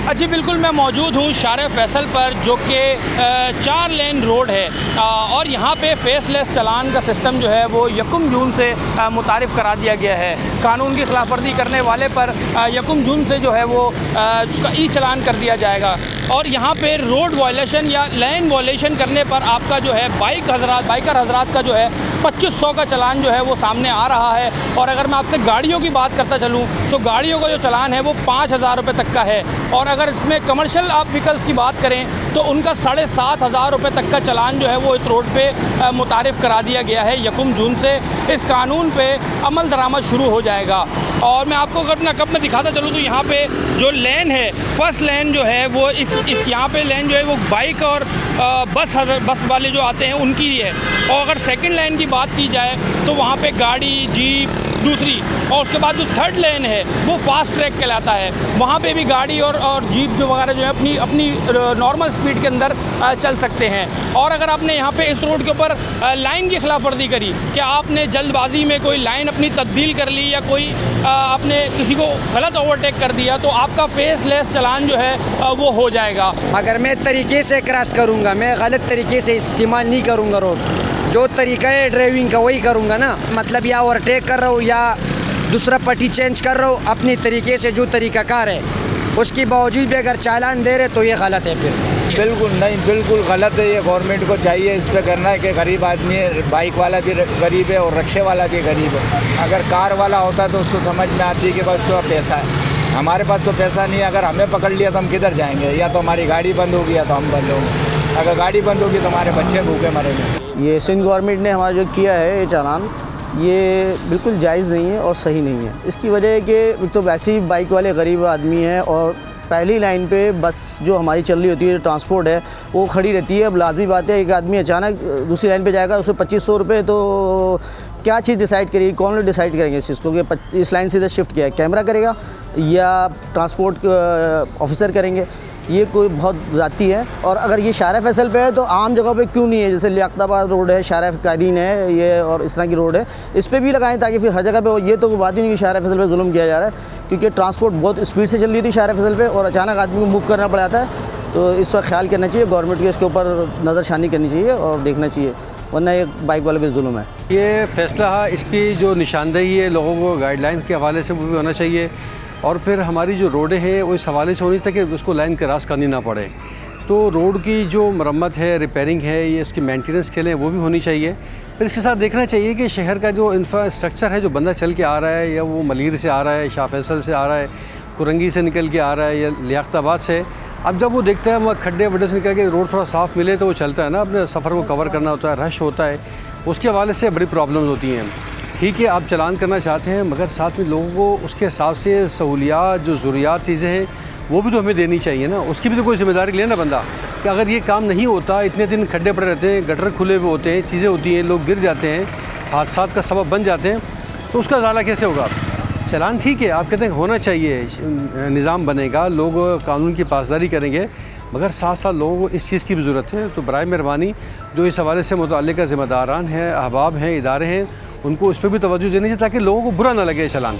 जी बिल्कुल, मैं मौजूद हूँ शारे फैसल पर, जो कि 4 लेन रोड है और यहाँ पे फेसलेस चालान का सिस्टम जो है वो 1 जून से मुतारिफ़ करा दिया गया है। कानून की खिलाफवर्जी करने वाले पर 1 जून से जो है वो उसका ई चालान कर दिया जाएगा। और यहाँ पे रोड वायलेशन या लेन वायलेशन करने पर आपका जो है बाइकर हजरात का जो है 2500 का चालान जो है वो सामने आ रहा है। और अगर मैं आपसे गाड़ियों की बात करता चलूँ तो गाड़ियों का जो चालान है वो 5000 रुपये तक का है। और अगर इसमें कमर्शियल आप व्हीकल्स की बात करें तो उनका 7500 रुपये तक का चालान जो है वो इस रोड पे मुतारिफ़ करा दिया गया है। 1 जून से इस कानून पे अमल दरामद शुरू हो जाएगा। और मैं आपको अगर मैं दिखाता चलूँ तो यहाँ पे जो लेन है, फर्स्ट लेन जो है वो इस यहाँ पे लेन जो है वो बाइक और बस वाले जो आते हैं उनकी है। और अगर सेकंड लेन की बात की जाए तो वहाँ पे गाड़ी, जीप दूसरी, और उसके बाद जो थर्ड लेन है वो फास्ट ट्रैक कहलाता है। वहाँ पे भी गाड़ी और जीप जो वगैरह जो है अपनी नॉर्मल स्पीड के अंदर चल सकते हैं। और अगर आपने यहाँ पे इस रोड के ऊपर लाइन की खिलाफ वर्जी करी, क्या आपने जल्दबाजी में कोई लाइन अपनी तब्दील कर ली या कोई आपने किसी को गलत ओवरटेक कर दिया, तो आपका फेसलेस चालान जो है वो हो जाएगा। अगर मैं तरीके से क्रॉस करूँगा, मैं गलत तरीके से इस्तेमाल नहीं करूँगा रोड, जो तरीका है ड्राइविंग का वही करूँगा ना। मतलब या ओवरटेक कर रहा हूँ या दूसरा पट्टी चेंज कर रहा हूँ अपनी तरीके से, जो तरीक़ाकार है उसके बावजूद भी अगर चालान दे रहे तो ये गलत है। फिर बिल्कुल नहीं, बिल्कुल गलत है। ये गवर्नमेंट को चाहिए इस पर करना है कि गरीब आदमी है, बाइक वाला भी गरीब है और रिक्शे वाला भी गरीब है। अगर कार वाला होता तो उसको समझ में आती है कि बस उसका पैसा है, हमारे पास तो पैसा नहीं है। अगर हमें पकड़ लिया तो हम किधर जाएंगे? या तो हमारी गाड़ी बंद होगी या तो हम बंद होंगे। अगर गाड़ी बंद होगी तो हमारे बच्चे भूखे मरेंगे। ये सिंध गवर्नमेंट ने हमारा जो किया है ये चालान, ये बिल्कुल जायज़ नहीं है और सही नहीं है। इसकी वजह है कि तो वैसे ही बाइक वाले गरीब आदमी हैं और पहली लाइन पे बस जो हमारी चल रही होती है, जो ट्रांसपोर्ट है वो खड़ी रहती है। अब लाजमी बात है, एक आदमी अचानक दूसरी लाइन पे जाएगा, उसे 2500 रुपये, तो क्या चीज़ डिसाइड करेगी? कौन लोग डिसाइड करेंगे इस चीज़ को कि इस लाइन से इधर शिफ्ट किया है? कैमरा करेगा या ट्रांसपोर्ट ऑफिसर करेंगे? ये कोई बहुत ज़्यादती है। और अगर ये शारे फैसल पे है तो आम जगह पे क्यों नहीं है? जैसे लियाकताबाद रोड है, शारे कायदीन है ये, और इस तरह की रोड है, इस पर भी लगाएं ताकि फिर हर जगह पे हो। ये तो बात ही नहीं कि शारे फैसल पे जुल्म किया जा रहा है, क्योंकि ट्रांसपोर्ट बहुत स्पीड से चल रही थी शारे फैसल पे और अचानक आदमी को मूव करना पड़ जाता है। तो इस पर ख्याल करना चाहिए गवर्नमेंट को, इसके ऊपर नज़रसानी करनी चाहिए और देखना चाहिए, वरना ये बाइक वाले पे जुल्म है। ये फैसला इसकी जो निशानदेही है लोगों को गाइडलाइन के हवाले से वो भी होना चाहिए। और फिर हमारी जो रोडें हैं वो इस हवाले से होनी चाहिए कि उसको लाइन क्रॉस करनी ना पड़े। तो रोड की जो मरम्मत है, रिपेयरिंग है, ये इसकी मेंटेनेंस के लिए वो भी होनी चाहिए। फिर इसके साथ देखना चाहिए कि शहर का जो इंफ्रास्ट्रक्चर है, जो बंदा चल के आ रहा है या वो मलीर से आ रहा है, शाह फैसल से आ रहा है, कुरंगी से निकल के आ रहा है या लियाकताबाद से, अब जब वो देखता है वहाँ खड्डे वड्डे से निकल के रोड थोड़ा साफ़ मिले तो वो चलता है ना, अपने सफ़र को कवर करना होता है, रश होता है, उसके हवाले से बड़ी प्रॉब्लम्स होती हैं। ठीक है, आप चलान करना चाहते हैं, मगर साथ में लोगों को उसके हिसाब से सहूलियात, जो ज़रूरियात चीज़ें हैं वो भी तो हमें देनी चाहिए ना। उसकी भी तो कोई ज़िम्मेदारी ले ना बंदा, कि अगर ये काम नहीं होता, इतने दिन खड्डे पड़े रहते हैं, गटर खुले हुए होते हैं, चीज़ें होती हैं, लोग गिर जाते हैं, हादसात का सबब बन जाते हैं, तो उसका ज़ाला कैसे होगा? चलान ठीक है, आप कहते हैं होना चाहिए, निज़ाम बनेगा, लोग कानून की पासदारी करेंगे, मगर साथ साथ लोगों को इस चीज़ की भी ज़रूरत है। तो बराए मेहरबानी जो इस हवाले से मुतअल्लिक़ ज़िम्मेदारान हैं, अहबाब हैं, इदारे हैं, उनको उस पर भी तवज्जो देनी चाहिए ताकि लोगों को बुरा ना लगे चलान।